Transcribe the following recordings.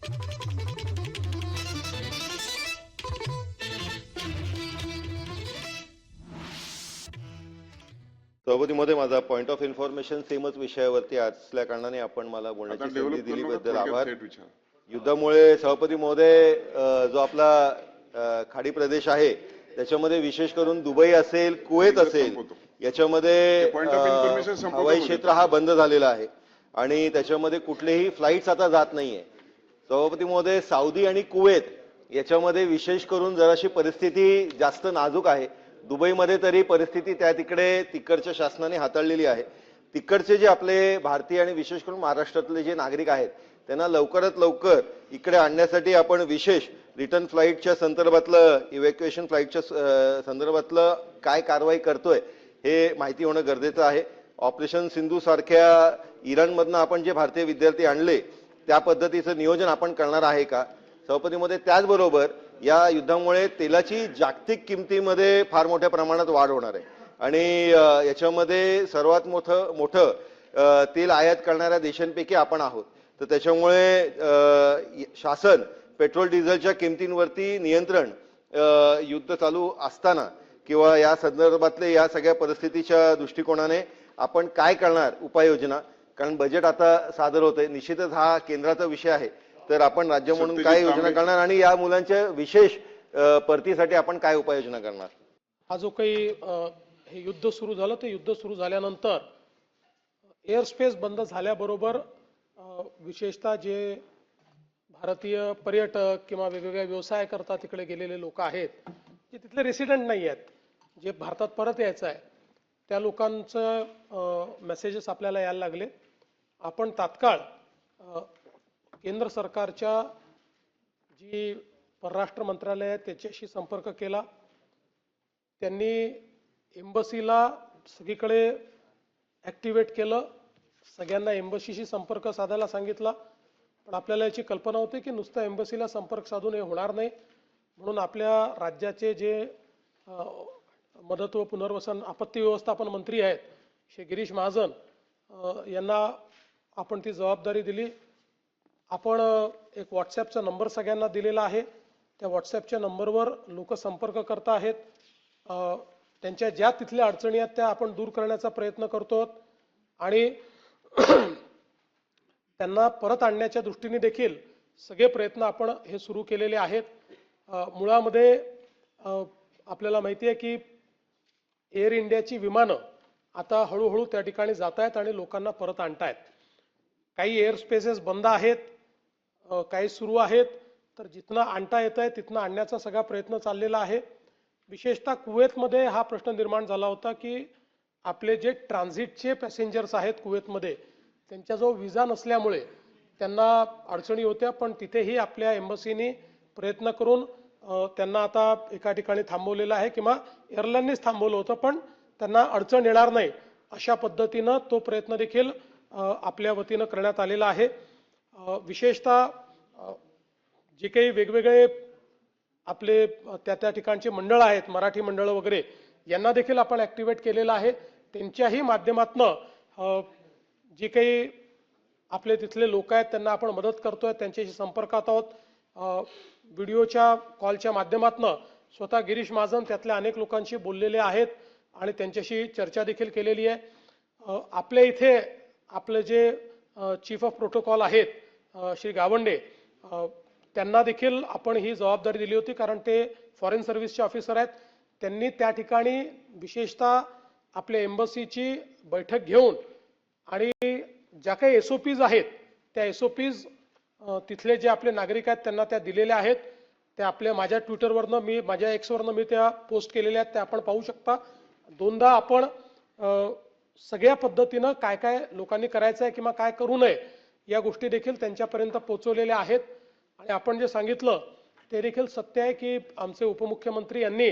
सभापती महोदय, माझा पॉइंट ऑफ इन्फॉर्मेशन सेमच विषयावरती असल्या कारणाने आपण मला बोलण्याची संधी दिलीबद्दल आभार. युद्धामुळे सभापती महोदय, जो आपला खाडी प्रदेश आहे त्याच्यामध्ये विशेष करून दुबई असेल, कुवेत असेल, याच्यामध्ये हवाई क्षेत्र हा बंद झालेला आहे आणि त्याच्यामध्ये कुठलेही फ्लाईट्स आता जात नाहीये. सभापती महोदय, सौदी आणि कुवेत याच्यामध्ये विशेष करून जराशी परिस्थिती जास्त नाजूक आहे. दुबईमध्ये तरी परिस्थिती त्या तिकडच्या शासनाने हाताळलेली आहे. तिकडचे जे आपले भारतीय आणि विशेष करून महाराष्ट्रातले जे नागरिक आहेत त्यांना लवकरात लवकर इकडे आणण्यासाठी आपण विशेष रिटर्न फ्लाईटच्या संदर्भातलं, इव्हॅक्युएशन फ्लाईटच्या संदर्भातलं काय कारवाई करतोय हे माहिती होणं गरजेचं आहे. ऑपरेशन सिंधू सारख्या इराणमधनं आपण जे भारतीय विद्यार्थी आणले त्या पद्धतीचं नियोजन आपण करणार आहे का सभापतीमध्ये? त्याचबरोबर या युद्धामुळे तेलाची जागतिक किमतीमध्ये फार मोठ्या प्रमाणात वाढ होणार आहे आणि याच्यामध्ये सर्वात मोठं तेल आयात करणाऱ्या देशांपैकी आपण आहोत. तर त्याच्यामुळे शासन पेट्रोल डिझेलच्या किमतींवरती नियंत्रण युद्ध चालू असताना किंवा या संदर्भातले या सगळ्या परिस्थितीच्या दृष्टिकोनाने आपण काय करणार उपाययोजना, कारण बजेट आता सादर होते, निश्चितच हा केंद्राचा विषय आहे, तर आपण राज्य म्हणून काय योजना करणार आणि या मुलांच्या विशेष परतीसाठी आपण काय उपाययोजना करणार? हा जो काही हे युद्ध सुरू झालं, ते युद्ध सुरू झाल्यानंतर एअर स्पेस बंद झाल्याबरोबर विशेषतः जे भारतीय पर्यटक किंवा वेगवेगळ्या व्यवसाय करता तिकडे गेलेले लोक आहेत, जे तिथले रेसिडेंट नाही आहेत, जे भारतात परत यायचं आहे, त्या लोकांचं मेसेजेस आपल्याला यायला लागले. आपण तात्काळ केंद्र सरकारच्या जी परराष्ट्र मंत्रालय आहे त्याच्याशी संपर्क केला. त्यांनी एम्बसीला सगळीकडे ॲक्टिवेट केलं, सगळ्यांना एम्बसीशी संपर्क साधायला सांगितला. पण आपल्याला याची कल्पना होती की नुसतं एम्बसीला संपर्क साधून हे होणार नाही, म्हणून आपल्या राज्याचे जे मदत व पुनर्वसन आपत्ती व्यवस्थापन मंत्री आहेत श्री गिरीश महाजन यांना आपण ती जबाबदारी दिली. आपण एक व्हॉट्सॲपचा नंबर सगळ्यांना दिलेला आहे. त्या व्हॉट्सॲपच्या नंबरवर लोक संपर्क करत आहेत. त्यांच्या ज्या तिथल्या अडचणी आहेत त्या आपण दूर करण्याचा प्रयत्न करतो आणि त्यांना परत आणण्याच्या दृष्टीने देखील सगळे प्रयत्न आपण हे सुरू केलेले आहेत. मुळामध्ये आपल्याला माहिती आहे की एअर इंडियाची विमानं आता हळूहळू त्या ठिकाणी जात आहेत आणि लोकांना परत आणतायत. काही एअर स्पेसेस बंद आहेत, काही सुरू आहेत, तर जिथनं आणता येत आहे तिथनं आणण्याचा सगळा प्रयत्न चाललेला आहे. विशेषतः कुवेतमध्ये हा प्रश्न निर्माण झाला होता की आपले जे ट्रान्झिटचे पॅसेंजर्स आहेत कुवेतमध्ये, त्यांच्याजवळ विजा नसल्यामुळे त्यांना अडचणी होत्या, पण तिथेही आपल्या एम्बसीने प्रयत्न करून त्यांना आता एका ठिकाणी थांबवलेलं आहे किंवा एअरलाईननीच थांबवलं होतं, पण त्यांना अडचण येणार नाही अशा पद्धतीनं तो प्रयत्न देखील आपल्या वतीनं करण्यात आलेला आहे. विशेषतः जे काही वेगवेगळे आपले त्या ठिकाणचे मंडळ आहेत, मराठी मंडळ वगैरे, यांना देखील आपण ॲक्टिवेट केलेलं आहे. त्यांच्याही माध्यमातनं जे काही आपले तिथले लोक आहेत त्यांना आपण मदत करतोय, त्यांच्याशी संपर्कात आहोत. व्हिडिओच्या कॉलच्या माध्यमातनं स्वतः गिरीश महाजन त्यातल्या अनेक लोकांशी बोललेले आहेत आणि त्यांच्याशी चर्चा देखील केलेली आहे. आपल्या इथे आपले जे चीफ ऑफ प्रोटोकॉल आहेत श्री गावंडे, त्यांना देखील आपण ही जबाबदारी दिली होती, कारण ते फॉरेन सर्व्हिसचे ऑफिसर आहेत. त्यांनी त्या ठिकाणी विशेषतः आपल्या एम्बसीची बैठक घेऊन आणि ज्या काही SOPs आहेत त्या SOPs तिथले जे आपले नागरिक आहेत त्यांना त्या दिलेल्या आहेत. त्या आपल्या माझ्या ट्विटरवरनं माझ्या एक्सवरनं त्या पोस्ट केलेल्या आहेत, त्या आपण पाहू शकता. दोनदा आपण सगळ्या पद्धतीनं काय काय लोकांनी करायचं आहे किंवा काय करू नये या गोष्टी देखील त्यांच्यापर्यंत पोहोचवलेल्या आहेत. आणि आपण जे सांगितलं ते देखील सत्य आहे की आमचे उपमुख्यमंत्री यांनी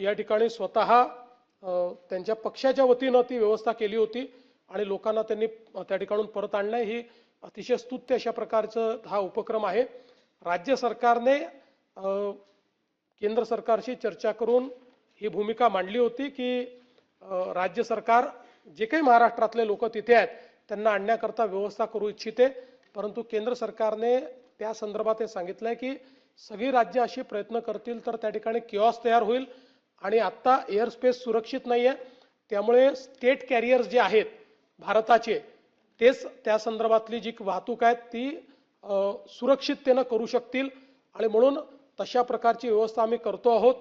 या ठिकाणी स्वतः त्यांच्या पक्षाच्या वतीनं ती व्यवस्था केली होती आणि लोकांना त्यांनी त्या ठिकाणून परत आणणं ही अतिशय स्तुत्य अशा प्रकारचा हा उपक्रम आहे. राज्य सरकारने केंद्र सरकारशी चर्चा करून ही भूमिका मांडली होती की राज्य सरकार जे काही महाराष्ट्रातले लोक तिथे आहेत त्यांना आणण्याकरता व्यवस्था करू इच्छिते, परंतु केंद्र सरकारने त्या संदर्भात हे सांगितलंय की सगळी राज्य अशी प्रयत्न करतील तर त्या ठिकाणी किऑस तयार होईल आणि आत्ता एअर स्पेस सुरक्षित नाही आहे, त्यामुळे स्टेट कॅरियर्स जे आहेत भारताचे तेच त्या संदर्भातली जी वाहतूक आहे ती सुरक्षिततेनं करू शकतील आणि म्हणून तशा प्रकारची व्यवस्था आम्ही करतो आहोत.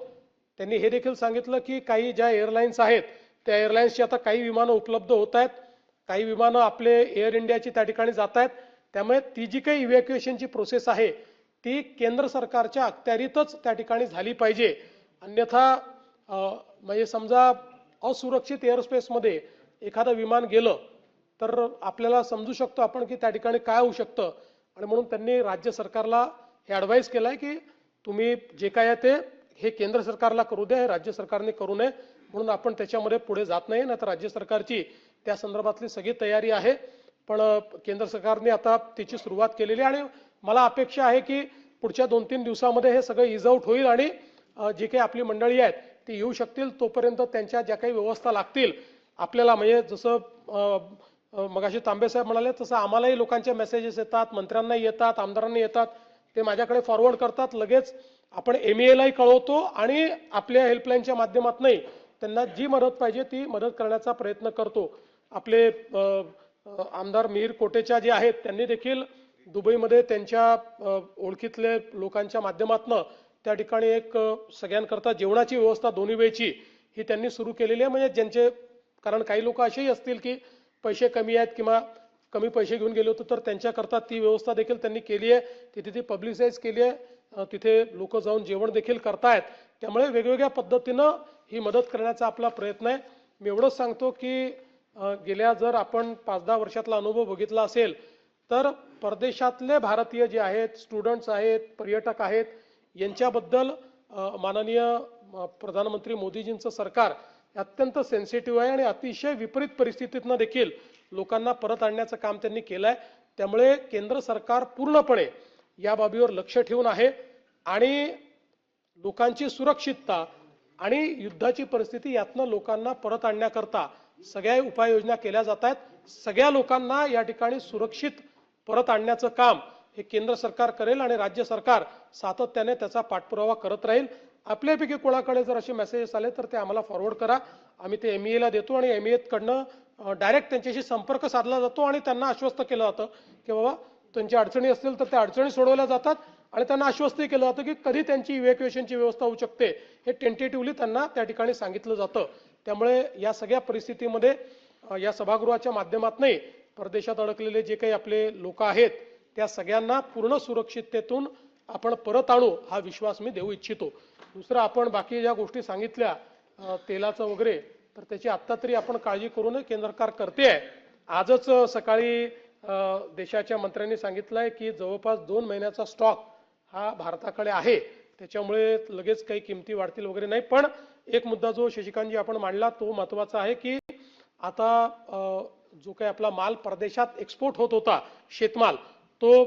त्यांनी हे देखील सांगितलं की काही ज्या एअरलाईन्स आहेत त्या एअरलाईन्सची आता काही विमानं उपलब्ध होत आहेत, काही विमानं आपले एअर इंडियाची त्या ठिकाणी जात आहेत, त्यामुळे ती जी काही इव्हॅक्युएशनची प्रोसेस आहे ती केंद्र सरकारच्या अखत्यारीतच त्या ठिकाणी झाली पाहिजे. अन्यथा म्हणजे समजा असुरक्षित एअरस्पेसमध्ये एखादं विमान गेलं तर आपल्याला समजू शकतो आपण की त्या ठिकाणी काय होऊ शकतं आणि म्हणून त्यांनी राज्य सरकारला हे ॲडवाईस केलं आहे की तुम्ही जे काय आहे ते हे केंद्र सरकारला करू द्या, हे राज्य सरकारने करू नये. म्हणून आपण त्याच्यामध्ये पुढे जात नाही. तर राज्य सरकारची त्या संदर्भातली सगळी तयारी आहे, पण केंद्र सरकारने आता त्याची सुरुवात केलेली आहे आणि मला अपेक्षा आहे की पुढच्या 2-3 दिवसामध्ये हे सगळं इज आउट होईल आणि जे काही आपली मंडळी आहेत ती येऊ शकतील. तोपर्यंत त्यांच्या ज्या काही व्यवस्था लागतील आपल्याला, म्हणजे जसं मगाशी तांबेसाहेब म्हणाले तसं आम्हालाही लोकांचे मेसेजेस येतात, मंत्र्यांनाही येतात, आमदारांना येतात, ते माझ्याकडे फॉरवर्ड करतात. लगेच आपण MEAलाही कळवतो आणि आपल्या हेल्पलाईनच्या माध्यमातूनही त्यांना जी मदत पाहिजे ती मदत करण्याचा प्रयत्न करतो. आपले आमदार मिहीर कोटेचा जे आहेत त्यांनी देखील दुबईमध्ये त्यांच्या ओळखीतले लोकांच्या माध्यमातून त्या ठिकाणी एक सगळ्यांकरता जेवणाची व्यवस्था दोन्ही वेळची ही त्यांनी सुरू केलेली आहे. म्हणजे ज्यांचे, कारण काही लोक असेही असतील की पैसे कमी आहेत किंवा कमी पैसे घेऊन गेले होते, तर त्यांच्याकरता ती व्यवस्था देखील त्यांनी केली आहे. तिथे ती पब्लिसाइज केली आहे, तिथे लोक जाऊन जेवण देखील करतायत. त्यामुळे वेगवेगळ्या पद्धतीनं ही मदत करण्याचा आपला प्रयत्न आहे. मी एवढंच सांगतो की गेल्या जर आपण 5-10 वर्षातला अनुभव बघितला असेल तर परदेशातले भारतीय जे आहेत, स्टुडंट्स आहेत, पर्यटक आहेत, यांच्याबद्दल माननीय प्रधानमंत्री मोदीजींचं सरकार अत्यंत सेन्सिटिव्ह आहे आणि अतिशय विपरीत परिस्थितीतनं देखील लोकांना परत आणण्याचं काम त्यांनी केलंय. त्यामुळे केंद्र सरकार पूर्णपणे या बाबीवर लक्ष ठेवून आहे आणि लोकांची सुरक्षितता आणि युद्धाची परिस्थिती यातनं लोकांना परत आणण्याकरता सगळ्या उपाययोजना केल्या जात आहेत. सगळ्या लोकांना या ठिकाणी सुरक्षित परत आणण्याचं काम हे केंद्र सरकार करेल आणि राज्य सरकार सातत्याने त्याचा पाठपुरावा करत राहील. आपल्यापैकी कोणाकडे जर असे मेसेजेस आले तर ते आम्हाला फॉरवर्ड करा, आम्ही ते MEAला देतो आणि MEAकडनं डायरेक्ट त्यांच्याशी संपर्क साधला जातो आणि त्यांना आश्वस्त केलं जातं की बाबा त्यांच्या अडचणी असतील तर त्या अडचणी सोडवल्या जातात आणि त्यांना आश्वस्तही केलं जातं की कधी त्यांची इव्हॅक्युएशनची व्यवस्था होऊ शकते हे टेंटेटिव्हली त्यांना त्या ठिकाणी सांगितलं जातं. त्यामुळे या सगळ्या परिस्थितीमध्ये या सभागृहाच्या माध्यमातूनही परदेशात अडकलेले जे काही आपले लोक आहेत त्या सगळ्यांना पूर्ण सुरक्षिततेतून आपण परत आणू हा विश्वास मी देऊ इच्छितो. दुसरं, आपण बाकी ज्या गोष्टी सांगितल्या तेलाचं वगैरे, तर त्याची आत्ता तरी आपण काळजी करू नये, केंद्र सरकार करते आहे. आजच सकाळी देशाच्या मंत्र्यांनी सांगितलंय की जवळपास 2 महिन्याचा स्टॉक हा भारताकडे आहे, त्याच्यामुळे लगेच काही किमती वाढतील वगैरे नाही. पण एक मुद्दा जो शशिकांतजी आपण मांडला तो महत्वाचा आहे की आता जो काही आपला माल परदेशात एक्सपोर्ट होत होता, शेतमाल, तो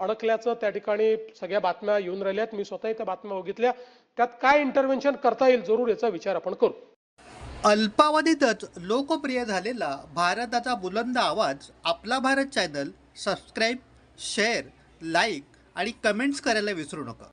अडकल्याचं त्या ठिकाणी सगळ्या बातम्या येऊन राहिल्यात. मी स्वतःही त्या बातम्या बघितल्या. त्यात काय इंटरव्हेन्शन करता येईल जरूर याचा विचार आपण करू. अल्पावधीतच लोकप्रिय झालेला भारताचा बुलंद आवाज आपला Bharat channel subscribe, share, like आणि कमेंट्स करायला विसरू नका.